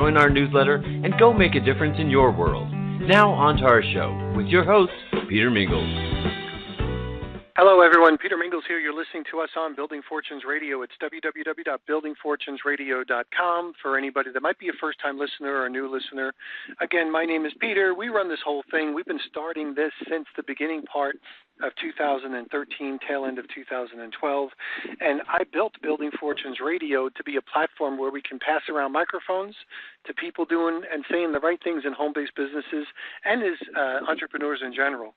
Join our newsletter and go make a difference in your world. Now on to our show with your host, Peter Mingils. Hello, everyone. Peter Mingils here. You're listening to us on Building Fortunes Radio. It's www.buildingfortunesradio.com for anybody that might be a first-time listener or a new listener. Again, my name is Peter. We run this whole thing. We've been starting this since the beginning part of 2013, tail end of 2012. And I built Building Fortunes Radio to be a platform where we can pass around microphones to people doing and saying the right things in home-based businesses and as entrepreneurs in general.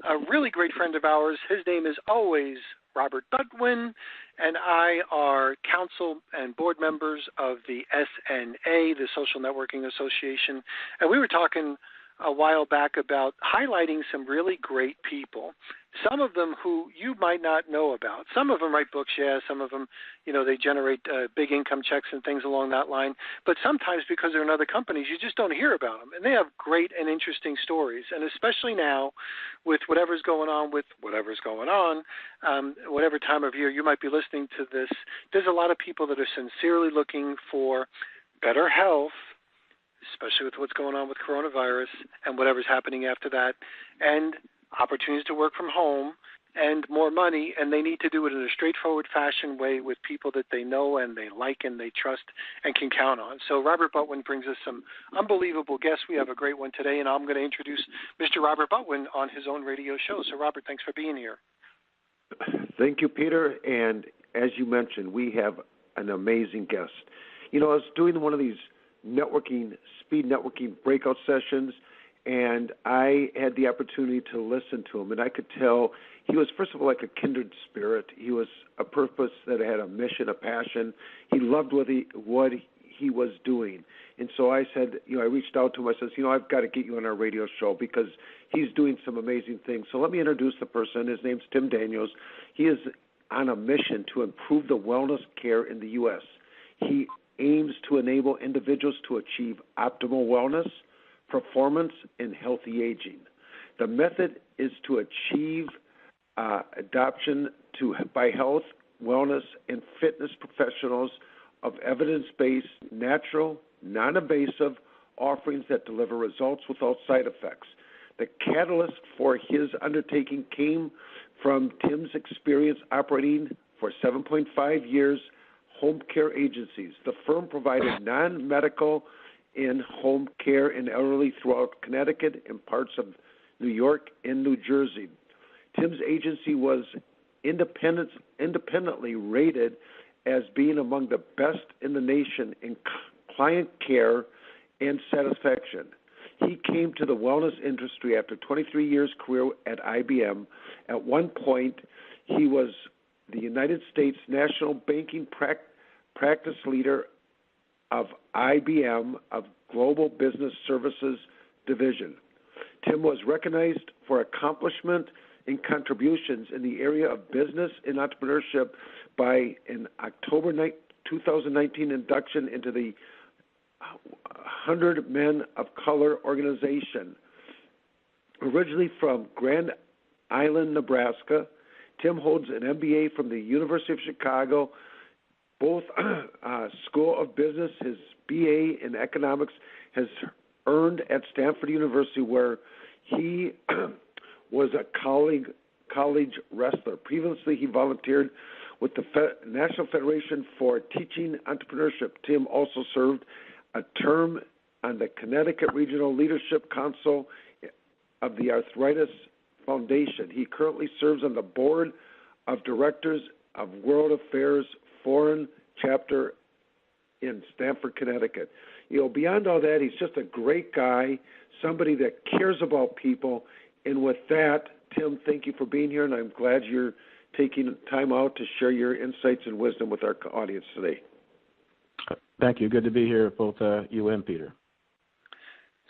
A really great friend of ours, his name is always Robert Butwin, and I are council and board members of the SNA, the Social Networking Association. And we were talking a while back about highlighting some really great people, some of them who you might not know about. Some of them write books, yeah, some of them, they generate big income checks and things along that line. But sometimes because they're in other companies, you just don't hear about them. And they have great and interesting stories. And especially now with whatever's going on, whatever time of year you might be listening to this, there's a lot of people that are sincerely looking for better health, especially with what's going on with coronavirus and whatever's happening after that, and opportunities to work from home and more money, and they need to do it in a straightforward fashion way with people that they know and they like and they trust and can count on. So Robert Butwin brings us some unbelievable guests. We have a great one today, and I'm going to introduce Mr. Robert Butwin on his own radio show. So Robert, thanks for being here. Thank you, Peter. And as you mentioned, we have an amazing guest. I was doing one of these speed networking breakout sessions, and I had the opportunity to listen to him, and I could tell he was, first of all, like a kindred spirit. He was a purpose that had a mission, a passion. He loved what he was doing. And so I said, I reached out to him. I said, I've got to get you on our radio show because he's doing some amazing things. So let me introduce the person. His name's Tim Daniels. He is on a mission to improve the wellness care in the U.S. He aims to enable individuals to achieve optimal wellness, performance, and healthy aging. The method is to achieve adoption by health, wellness, and fitness professionals of evidence-based, natural, non-invasive offerings that deliver results without side effects. The catalyst for his undertaking came from Tim's experience operating for 7.5 years home care agencies. The firm provided non-medical in-home care in elderly throughout Connecticut and parts of New York and New Jersey. Tim's agency was independently rated as being among the best in the nation in client care and satisfaction. He came to the wellness industry after 23 years career at IBM. At one point, he was the United States National Banking Practice Leader of IBM of Global Business Services Division. Tim was recognized for accomplishment and contributions in the area of business and entrepreneurship by an October 2019 induction into the 100 Men of Color organization. Originally from Grand Island, Nebraska, Tim holds an MBA from the University of Chicago, both School of Business. His BA in economics has earned at Stanford University, where he was a college wrestler. Previously, he volunteered with the National Federation for Teaching Entrepreneurship. Tim also served a term on the Connecticut Regional Leadership Council of the Arthritis Foundation. He currently serves on the board of directors of World Affairs Foreign Chapter in Stamford, Connecticut. Beyond all that, he's just a great guy, somebody that cares about people. And with that, Tim, thank you for being here, and I'm glad you're taking time out to share your insights and wisdom with our audience today. Thank you. Good to be here with both you and Peter.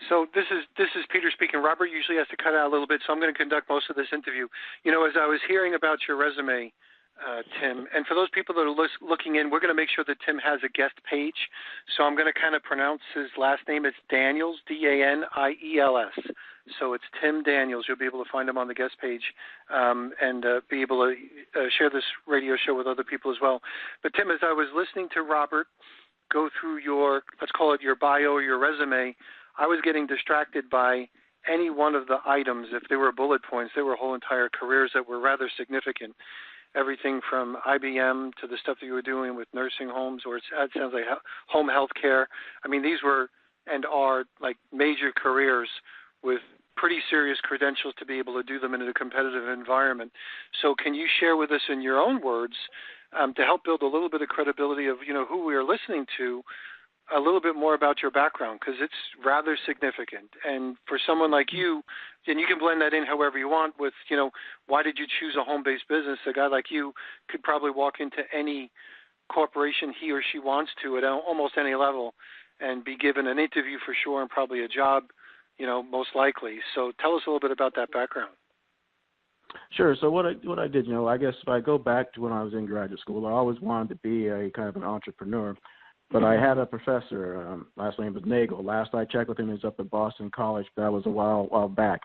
So this is Peter speaking. Robert usually has to cut out a little bit, so I'm going to conduct most of this interview. As I was hearing about your resume, Tim, and for those people that are looking in, we're going to make sure that Tim has a guest page. So I'm going to kind of pronounce his last name. It's Daniels, Daniels. So it's Tim Daniels. You'll be able to find him on the guest page and be able to share this radio show with other people as well. But Tim, as I was listening to Robert, go through your, let's call it your bio or your resume, I was getting distracted by any one of the items. If they were bullet points, they were whole entire careers that were rather significant. Everything from IBM to the stuff that you were doing with nursing homes, or it sounds like home health care. I mean, these were and are like major careers with pretty serious credentials to be able to do them in a competitive environment. So can you share with us in your own words, to help build a little bit of credibility of, who we are listening to, a little bit more about your background, because it's rather significant. And for someone like you, and you can blend that in however you want with, why did you choose a home-based business? A guy like you could probably walk into any corporation he or she wants to at almost any level and be given an interview for sure and probably a job, most likely. So tell us a little bit about that background. Sure. So what I did, I guess if I go back to when I was in graduate school, I always wanted to be a kind of an entrepreneur. But I had a professor, last name was Nagel. Last I checked with him, he was up at Boston College, but that was a while back.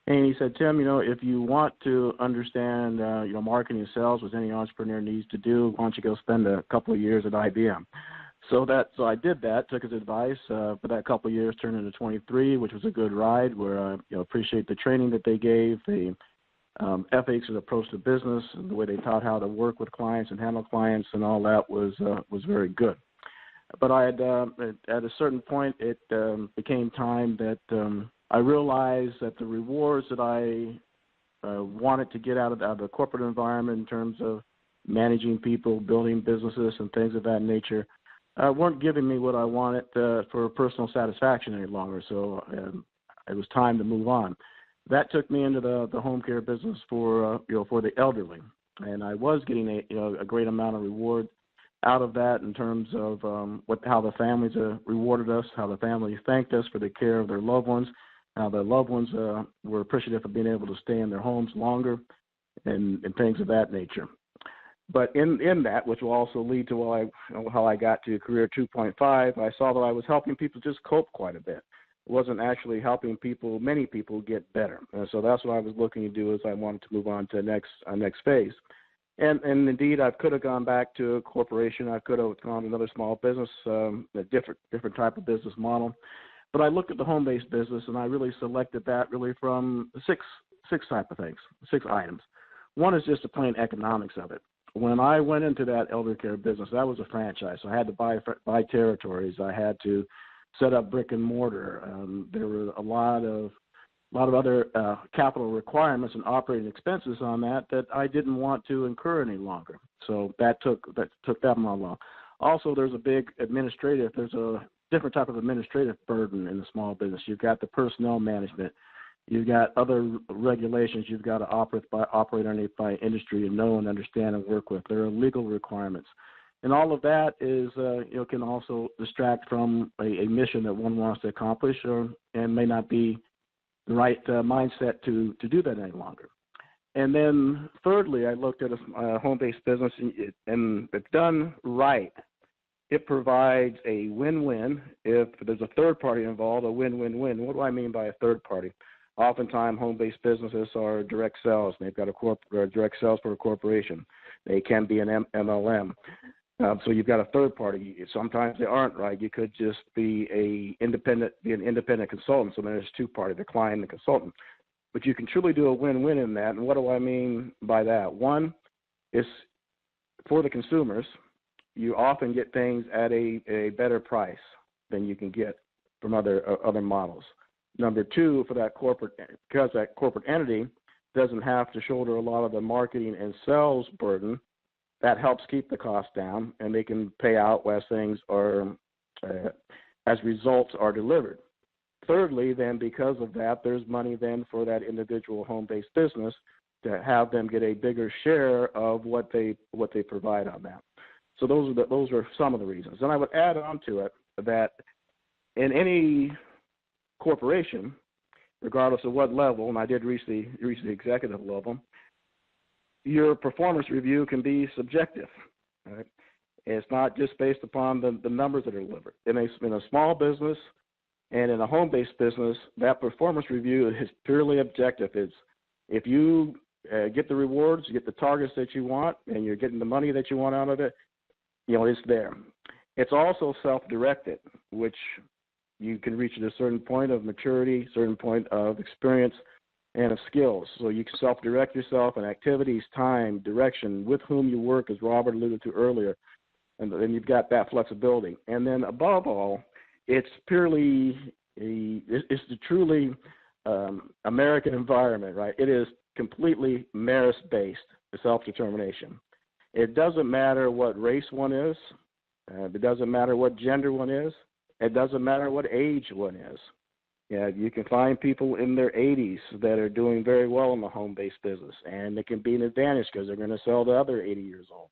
And he said, Tim, if you want to understand, marketing and sales, which any entrepreneur needs to do, why don't you go spend a couple of years at IBM? So I did that, took his advice. For that couple of years, turned into 23, which was a good ride. Where I appreciate the training that they gave, the ethics and approach to business, and the way they taught how to work with clients and handle clients, and all that was very good. But I had, at a certain point, it became time that I realized that the rewards that I wanted to get out of the corporate environment in terms of managing people, building businesses, and things of that nature weren't giving me what I wanted for personal satisfaction any longer. So it was time to move on. That took me into the home care business for the elderly, and I was getting a great amount of reward out of that in terms of how the families rewarded us, how the families thanked us for the care of their loved ones, how the loved ones were appreciative of being able to stay in their homes longer, and things of that nature. But in that, which will also lead to how I got to Career 2.5, I saw that I was helping people just cope quite a bit. It wasn't actually helping many people get better. So that's what I was looking to do, as I wanted to move on to the next phase. And indeed, I could have gone back to a corporation. I could have gone to another small business, a different type of business model. But I looked at the home-based business, and I really selected that really from six type of things, 6 items. One is just the plain economics of it. When I went into that elder care business, that was a franchise. So I had to buy territories. I had to set up brick and mortar. There were a lot of other capital requirements and operating expenses on that I didn't want to incur any longer. So that took that long. Also, there's a different type of administrative burden in the small business. You've got the personnel management. You've got other regulations you've got to operate underneath by industry and know and understand and work with. There are legal requirements. And all of that is, can also distract from a mission that one wants to accomplish, and may not be the right mindset to do that any longer. And then thirdly, I looked at a home-based business, and if done right, it provides a win-win. If there's a third party involved, a win-win-win. What do I mean by a third party? Oftentimes, home-based businesses are direct sales. They've got direct sales for a corporation. They can be an MLM. So you've got a third party. Sometimes they aren't, right? You could just be an independent consultant. So there's 2 parties, the client and the consultant. But you can truly do a win-win in that. And what do I mean by that? One is for the consumers, you often get things at a better price than you can get from other models. Number 2, for that because that corporate entity doesn't have to shoulder a lot of the marketing and sales burden, that helps keep the cost down, and they can pay out as things are, as results are delivered. Thirdly, then, because of that, there's money then for that individual home-based business to have them get a bigger share of what they provide on that. So those are some of the reasons. And I would add on to it that in any corporation, regardless of what level, and I did reach the executive level, your performance review can be subjective. Right? It's not just based upon the numbers that are delivered. In a small business and in a home-based business, that performance review is purely objective. It's if you get the rewards, you get the targets that you want, and you're getting the money that you want out of it, it's there. It's also self-directed, which you can reach at a certain point of maturity, certain point of experience, and of skills. So you can self-direct yourself in activities, time, direction, with whom you work, as Robert alluded to earlier, and then you've got that flexibility. And then above all, it's it's the truly American environment, right? It is completely merit-based, self-determination. It doesn't matter what race one is. It doesn't matter what gender one is. It doesn't matter what age one is. Yeah, you can find people in their 80s that are doing very well in the home-based business, and it can be an advantage because they're going to sell to other 80 years old.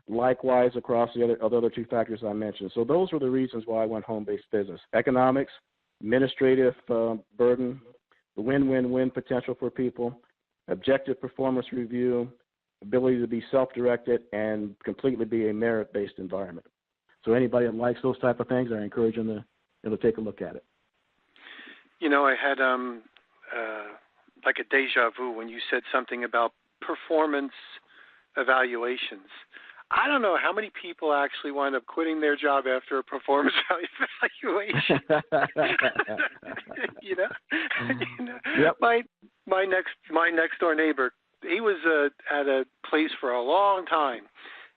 Likewise, across the other two factors I mentioned. So those were the reasons why I went home-based business: economics, administrative burden, the win-win-win potential for people, objective performance review, ability to be self-directed, and completely be a merit-based environment. So anybody that likes those type of things, I encourage them to take a look at it. You know, I had like a deja vu when you said something about performance evaluations. I don't know how many people actually wind up quitting their job after a performance evaluation. you know? Yep. My next door neighbor, he was at a place for a long time,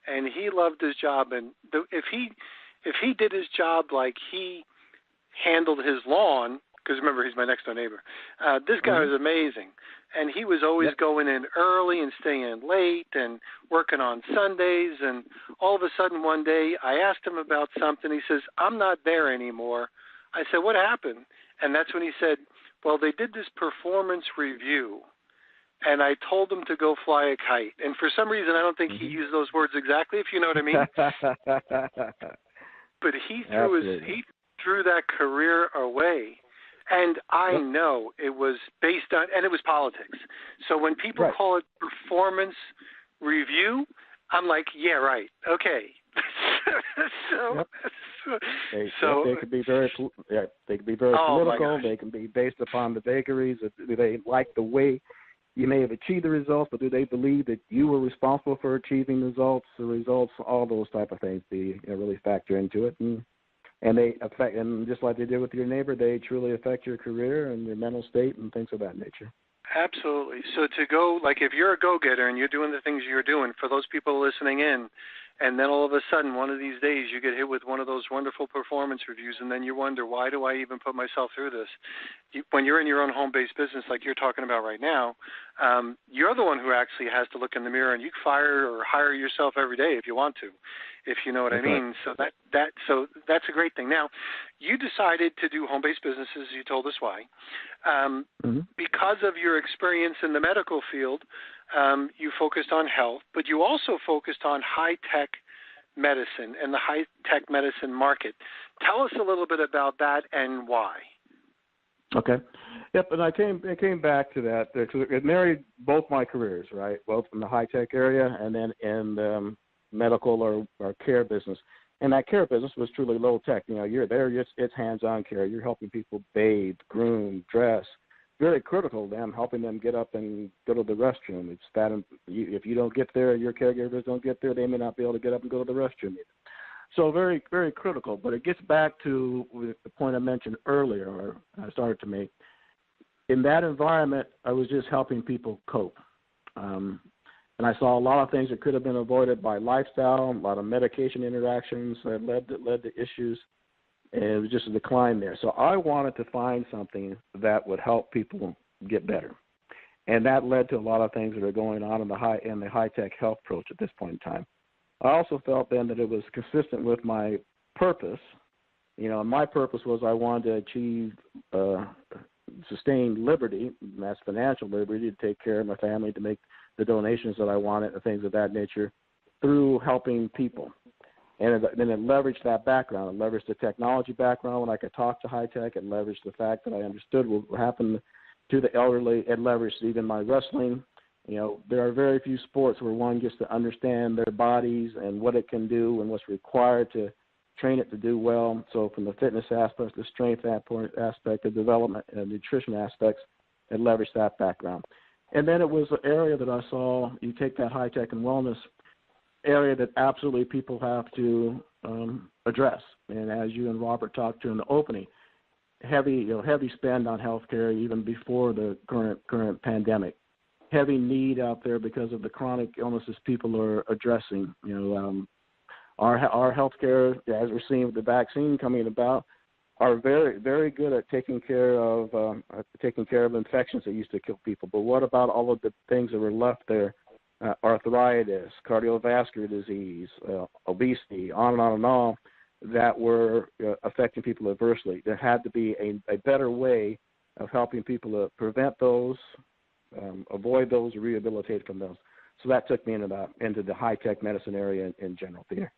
and he loved his job. And if he did his job like he handled his lawn, because remember, he's my next door neighbor. This guy was amazing. And he was always going in early and staying in late and working on Sundays. And all of a sudden one day I asked him about something. He says, "I'm not there anymore." I said, "What happened?" And that's when he said, "Well, they did this performance review, and I told him to go fly a kite." And for some reason, I don't think he used those words exactly, if you know what I mean. But he threw that career away. And I know it was based on, and it was politics. So when people call it performance review, I'm like, yeah, right, okay. They could be very political. They can be based upon the vagaries. Do they like the way you may have achieved the results, but do they believe that you were responsible for achieving the results? All those type of things really factor into it. And they affect, and just like they did with your neighbor, they truly affect your career and your mental state and things of that nature. Absolutely. So to go, like if you're a go-getter and you're doing the things you're doing, for those people listening in, and then all of a sudden one of these days you get hit with one of those wonderful performance reviews, and then you wonder, why do I even put myself through this? When you're in your own home-based business like you're talking about right now, you're the one who actually has to look in the mirror, and you can fire or hire yourself every day if you want to, if you know what I mean. So that's a great thing. Now, you decided to do home-based businesses. You told us why. Because of your experience in the medical field, you focused on health, but you also focused on high-tech medicine and the high-tech medicine market. Tell us a little bit about that and why. Okay. Yep, and I came back to that because it married both my careers, right? Both in the high-tech area and then in the medical or care business. And that care business was truly low-tech. You know, you're there, it's hands-on care. You're helping people bathe, groom, dress. Really critical to them, helping them get up and go to the restroom. It's that if you don't get there, your caregivers don't get there, they may not be able to get up and go to the restroom either. So very, very critical. But it gets back to the point I mentioned earlier, or I started to make. In that environment, I was just helping people cope. And I saw a lot of things that could have been avoided by lifestyle, a lot of medication interactions that led to issues. And it was just a decline there. So I wanted to find something that would help people get better. And that led to a lot of things that are going on in the high-tech health approach at this point in time. I also felt then that it was consistent with my purpose. You know, my purpose was I wanted to achieve sustained liberty, and that's financial liberty, to take care of my family, to make the donations that I wanted, and things of that nature, through helping people. And then it leveraged that background. It leveraged the technology background when I could talk to high-tech. It leveraged the fact that I understood what happened to the elderly. It leveraged even my wrestling. You know, there are very few sports where one gets to understand their bodies and what it can do and what's required to train it to do well. So from the fitness aspect, the strength aspect, the development and nutrition aspects, it leveraged that background. And then it was an area that I saw, you take that high-tech and wellness, area that absolutely people have to address. And as you and Robert talked to in the opening, heavy spend on healthcare even before the current pandemic. Heavy need out there because of the chronic illnesses people are addressing. Our healthcare, as we're seeing with the vaccine coming about, are very, very good at taking care of infections that used to kill people. But what about all of the things that were left there? Arthritis, cardiovascular disease, obesity, on and on, that were affecting people adversely. There had to be a better way of helping people to prevent those, avoid those, rehabilitate from those. So that took me into the high-tech medicine area in general, Peter.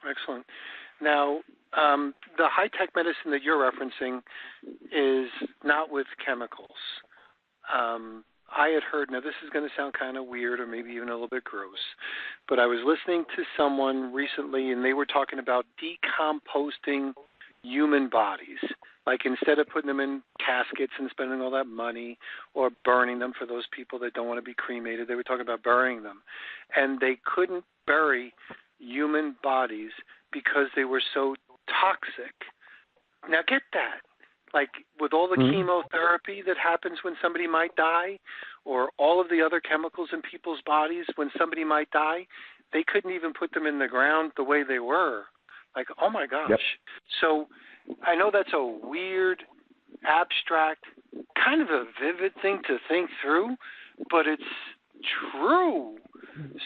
Excellent. Now, the high-tech medicine that you're referencing is not with chemicals. I had heard, now this is going to sound kind of weird or maybe even a little bit gross, but I was listening to someone recently and they were talking about decomposting human bodies. Like instead of putting them in caskets and spending all that money or burning them for those people that don't want to be cremated, they were talking about burying them. And they couldn't bury human bodies because they were so toxic. Now get that. Like with all the chemotherapy that happens when somebody might die, or all of the other chemicals in people's bodies when somebody might die, they couldn't even put them in the ground the way they were. Like, oh my gosh. Yep. So I know that's a weird, abstract, kind of a vivid thing to think through, but it's true.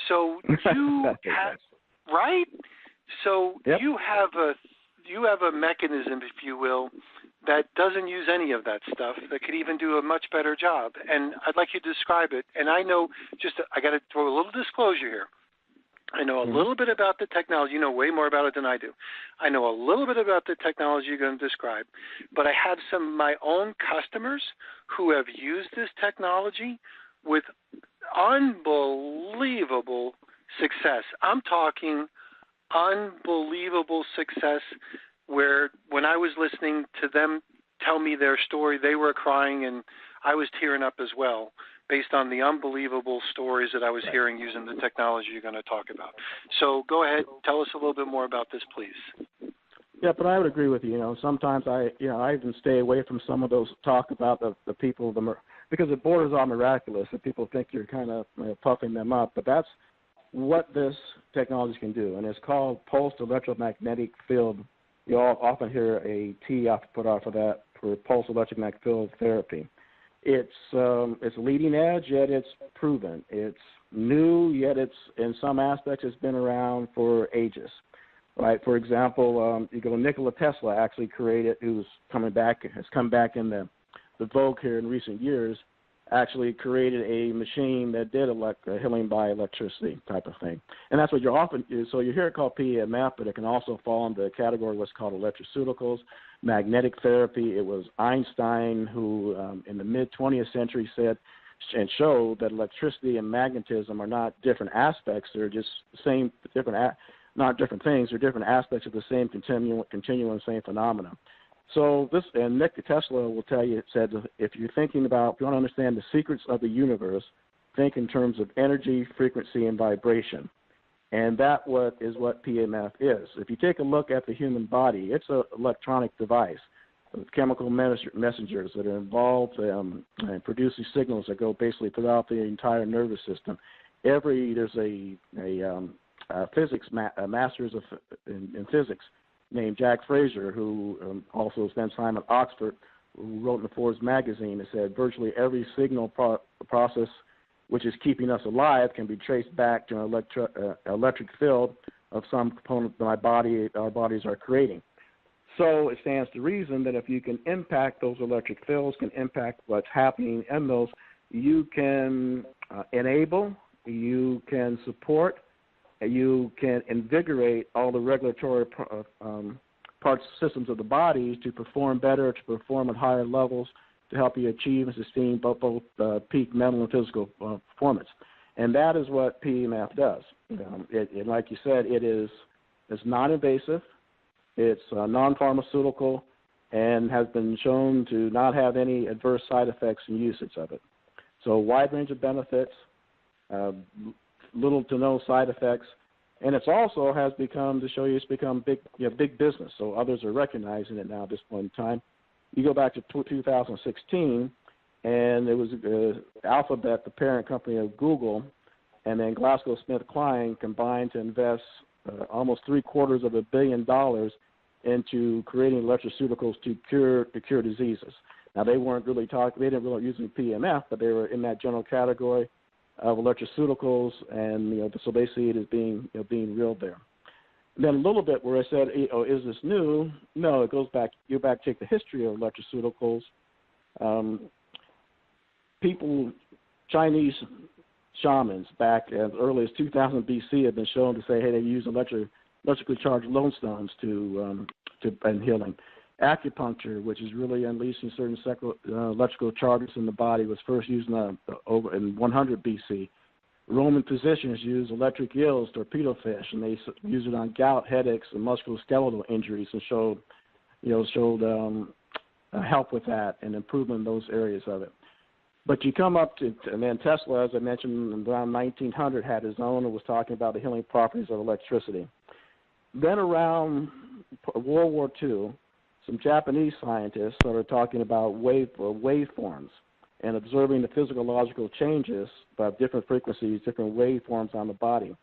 So you have, right? So yep. you have a mechanism, if you will, that doesn't use any of that stuff, that could even do a much better job. And I'd like you to describe it. And I know, I got to throw a little disclosure here. I know a little bit about the technology. You know way more about it than I do. I know a little bit about the technology you're going to describe, but I have some of my own customers who have used this technology with unbelievable success. I'm talking unbelievable success, where when I was listening to them tell me their story, they were crying and I was tearing up as well, based on the unbelievable stories that I was hearing using the technology you're going to talk about. So go ahead, tell us a little bit more about this, please. Yeah, but I would agree with you. Sometimes I even stay away from some of those talk about the people, because it borders on miraculous, and people think you're kind of puffing them up. But that's what this technology can do, and it's called pulsed electromagnetic field. You all often hear a T put out for that, for pulsed electromagnetic field therapy. It's leading edge, yet it's proven. It's new, yet it's in some aspects it's been around for ages. Right? For example, Nikola Tesla actually created, has come back in the vogue here in recent years, actually created a machine that did healing by electricity type of thing. And that's what you're often, so you hear it called PEMF, but it can also fall into the category of what's called electroceuticals, magnetic therapy. It was Einstein who, in the mid-20th century, said and showed that electricity and magnetism are not different aspects. They're just not different things. They're different aspects of the same continuum, same phenomena. So and Nikola Tesla will tell you, it said, if you want to understand the secrets of the universe, think in terms of energy, frequency, and vibration. And that is what PEMF is. If you take a look at the human body, it's an electronic device with chemical messengers that are involved in producing signals that go basically throughout the entire nervous system. There's a physics master's in physics named Jack Fraser, who also spent time at Oxford, who wrote in the Forbes magazine and said virtually every signal process which is keeping us alive can be traced back to an electric field of some component that our bodies are creating. So it stands to reason that if you can impact those electric fields, can impact what's happening in those, you can enable, you can support, you can invigorate all the regulatory systems of the body to perform better, to perform at higher levels, to help you achieve and sustain both peak mental and physical performance. And that is what PEMF does. Like you said, it's non-invasive, it's non-pharmaceutical, and has been shown to not have any adverse side effects in usage of it. So a wide range of benefits, little to no side effects. And it's also has become, to show you, it's become big business. So others are recognizing it now at this point in time. You go back to 2016, and it was Alphabet, the parent company of Google, and then GlaxoSmithKline combined to invest almost $750 million into creating electroceuticals to cure diseases. Now they didn't really use PMF, but they were in that general category of electroceuticals, and so they see it as being real there. And then a little bit where I said, is this new? No, it goes back. You take the history of electroceuticals. Chinese shamans back as early as 2000 BC have been shown to say, hey, they use electrically charged lodestones and healing. Acupuncture, which is really unleashing certain electrical charges in the body, was first used in 100 BC. Roman physicians used electric eels, torpedo fish, and they used it on gout, headaches, and musculoskeletal injuries, and showed help with that and improvement in those areas of it. But you come up to, and then Tesla, as I mentioned, around 1900 had his own and was talking about the healing properties of electricity. Then around World War II, some Japanese scientists started talking about waveforms and observing the physiological changes of different frequencies, different waveforms on the body.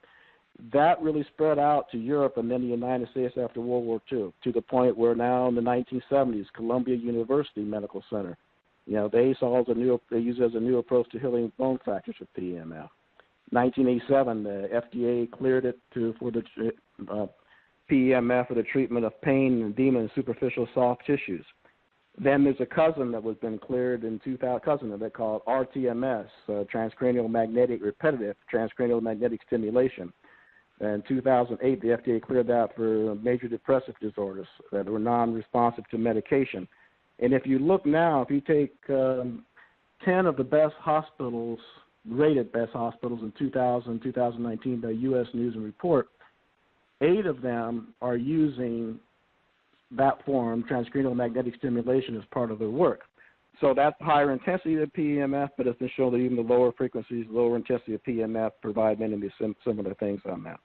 That really spread out to Europe and then the United States after World War II, to the point where now in the 1970s, Columbia University Medical Center, they use it as a new approach to healing bone fractures with PEMF. 1987, the FDA cleared it for the PEMF for the treatment of pain, edema, and superficial soft tissues. Then there's a cousin that was been cleared in 2000 they call it RTMS, transcranial repetitive transcranial magnetic stimulation. In 2008, the FDA cleared that for major depressive disorders that were non-responsive to medication. And if you look now, if you take 10 of the best hospitals, rated best hospitals in 2019 by U.S. News and Report, 8 of them are using that form, transcranial magnetic stimulation, as part of their work. So that's higher intensity of PEMF, but it's been shown that even the lower frequencies, lower intensity of PEMF provide many of these similar things on that.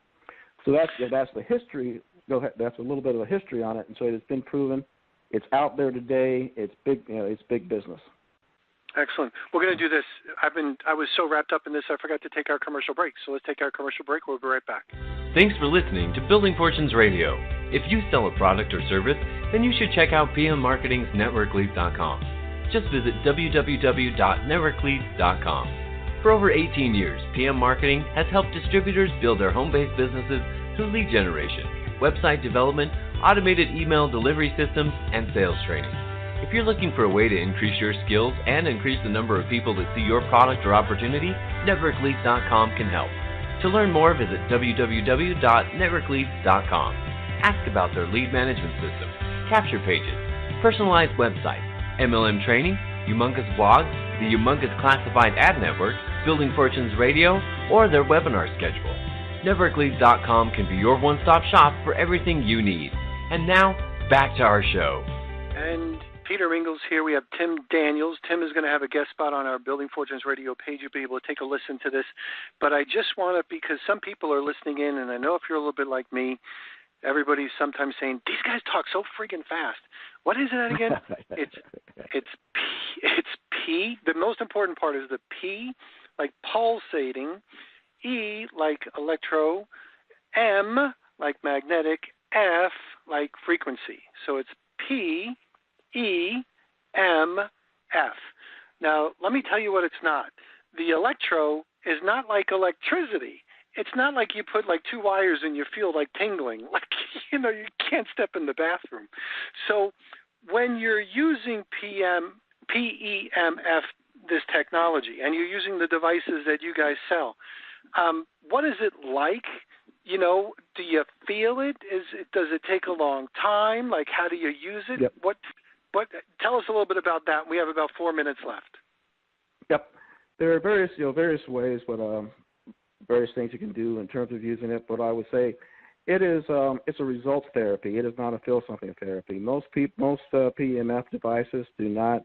So that's the history. That's a little bit of a history on it, and so it's been proven. It's out there today. It's big. It's big business. Excellent. We're going to do this. I was so wrapped up in this, I forgot to take our commercial break. So let's take our commercial break. We'll be right back. Thanks for listening to Building Fortunes Radio. If you sell a product or service, then you should check out PM Marketing's NetworkLeads.com. Just visit www.networkleads.com. For over 18 years, PM Marketing has helped distributors build their home-based businesses through lead generation, website development, automated email delivery systems, and sales training. If you're looking for a way to increase your skills and increase the number of people that see your product or opportunity, NetworkLeads.com can help. To learn more, visit www.networkleads.com. Ask about their lead management system, capture pages, personalized websites, MLM training, humongous blogs, the humongous classified ad network, Building Fortunes Radio, or their webinar schedule. NetworkLeads.com can be your one-stop shop for everything you need. And now, back to our show. And Peter Mingils here. We have Tim Daniels. Tim is going to have a guest spot on our Building Fortunes Radio page. You'll be able to take a listen to this. But I just want to, because some people are listening in, and I know if you're a little bit like me, everybody's sometimes saying, these guys talk so friggin' fast. What is that again? It's P. The most important part is the P, like pulsating, E, like electro, M, like magnetic, F, like frequency. So it's P, E, M, F. Now, let me tell you what it's not. The electro is not like electricity. It's not like you put like 2 wires and you feel like tingling. Like, you can't step in the bathroom. So when you're using PEMF, this technology, and you're using the devices that you guys sell, what is it like? Do you feel it? Does it take a long time? Like, how do you use it? Yep. What? Tell us a little bit about that. We have about 4 minutes left. Yep. There are various ways, but various things you can do in terms of using it. But I would say it is it's a results therapy. It is not a feel something therapy. Most PEMF devices do not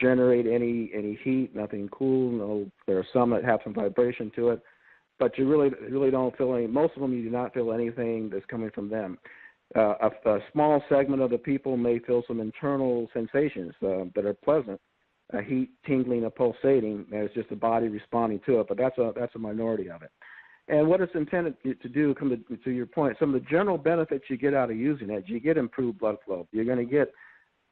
generate any heat, nothing cool. No, there are some that have some vibration to it. but you really don't feel any. Most of them, you do not feel anything that's coming from them. A small segment of the people may feel some internal sensations that are pleasant, heat, tingling, or pulsating, and it's just the body responding to it. But that's a minority of it. And what it's intended to do, come to your point, some of the general benefits you get out of using it, you get improved blood flow. You're going to get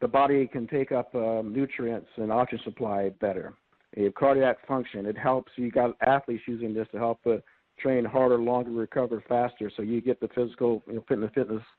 the body can take up nutrients and oxygen supply better. You have cardiac function. It helps. You got athletes using this to help train harder, longer, recover faster. So you get the physical, fitness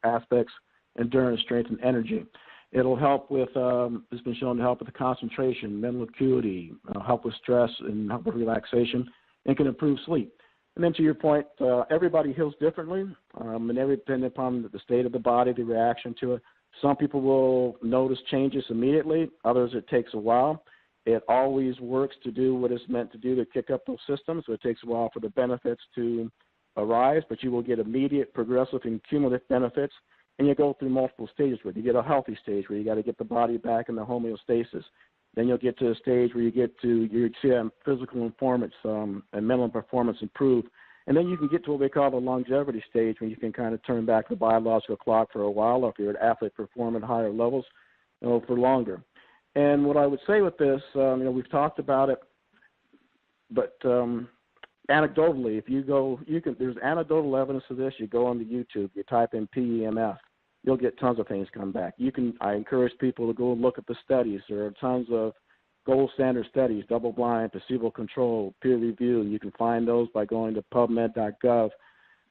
aspects, endurance, strength, and energy. It'll help with. It's been shown to help with the concentration, mental acuity, help with stress, and help with relaxation, and can improve sleep. And then to your point, everybody heals differently, and depending upon the state of the body, the reaction to it. Some people will notice changes immediately. Others, it takes a while. It always works to do what it's meant to do to kick up those systems, so it takes a while for the benefits to arise, but you will get immediate, progressive, and cumulative benefits, and you go through multiple stages with it. You get a healthy stage where you got to get the body back in the homeostasis. Then you'll get to a stage where you see physical performance and mental performance improve. And then you can get to what we call the longevity stage, when you can kind of turn back the biological clock for a while, or if you're an athlete, perform at higher levels, for longer. And what I would say with this, we've talked about it, but anecdotally, if you go, there's anecdotal evidence of this. You go onto YouTube, you type in PEMF, you'll get tons of things come back. I encourage people to go and look at the studies. There are tons of gold standard studies, double-blind, placebo-controlled, peer-reviewed. You can find those by going to PubMed.gov.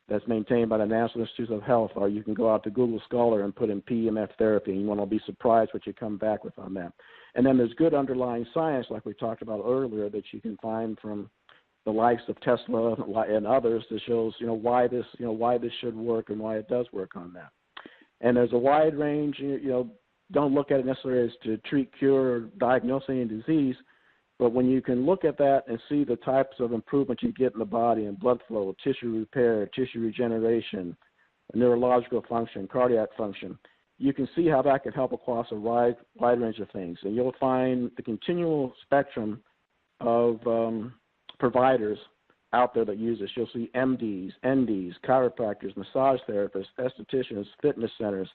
That's maintained by the National Institutes of Health, or you can go out to Google Scholar and put in PEMF therapy, and you won't be surprised what you come back with on that. And then there's good underlying science, like we talked about earlier, that you can find from the likes of Tesla and others that shows, why this should work and why it does work on that. And there's a wide range. Don't look at it necessarily as to treat, cure, or diagnose any disease, but when you can look at that and see the types of improvements you get in the body and blood flow, tissue repair, tissue regeneration, neurological function, cardiac function, you can see how that could help across a wide range of things. And you'll find the continual spectrum of providers out there that use this. You'll see MDs, NDs, chiropractors, massage therapists, estheticians, fitness centers,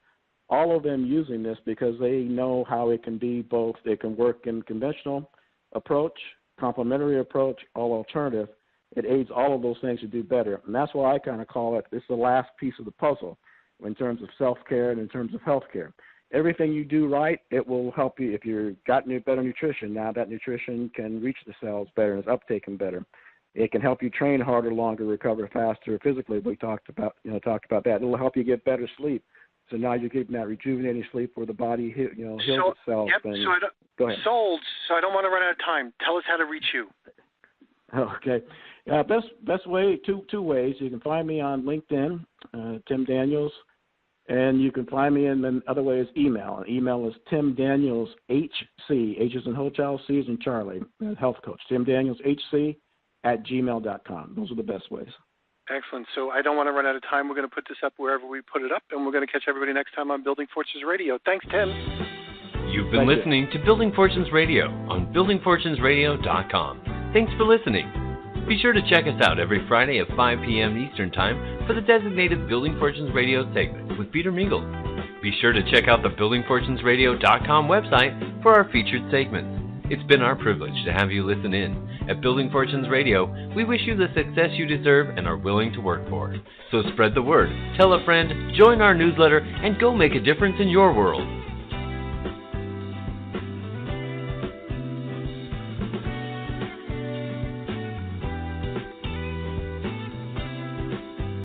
all of them using this because they know how it can be both. It can work in conventional approach, complementary approach, all alternative. It aids all of those things to do better. And that's why I kind of call it, it's the last piece of the puzzle in terms of self-care and in terms of health care. Everything you do right, it will help you. If you've got better nutrition, now that nutrition can reach the cells better and is uptaken better. It can help you train harder, longer, recover faster physically. We talked about that. It'll help you get better sleep. So now you're getting that rejuvenating sleep where the body heals itself. Yep. Go ahead. Sold. So I don't want to run out of time. Tell us how to reach you. Okay. Best way, two ways. You can find me on LinkedIn, Tim Daniels, and you can find me in the other way is email. And email is Tim Daniels HC, H is in hotel, C is in Charlie, health coach. Tim Daniels HC @gmail.com. Those are the best ways. Excellent. So I don't want to run out of time. We're going to put this up wherever we put it up, and we're going to catch everybody next time on Building Fortunes Radio. Thanks, Tim. You've been listening to Building Fortunes Radio on buildingfortunesradio.com. Thanks for listening. Be sure to check us out every Friday at 5 p.m. Eastern Time for the designated Building Fortunes Radio segment with Peter Mingils. Be sure to check out the buildingfortunesradio.com website for our featured segments. It's been our privilege to have you listen in. At Building Fortunes Radio, we wish you the success you deserve and are willing to work for. So spread the word, tell a friend, join our newsletter, and go make a difference in your world.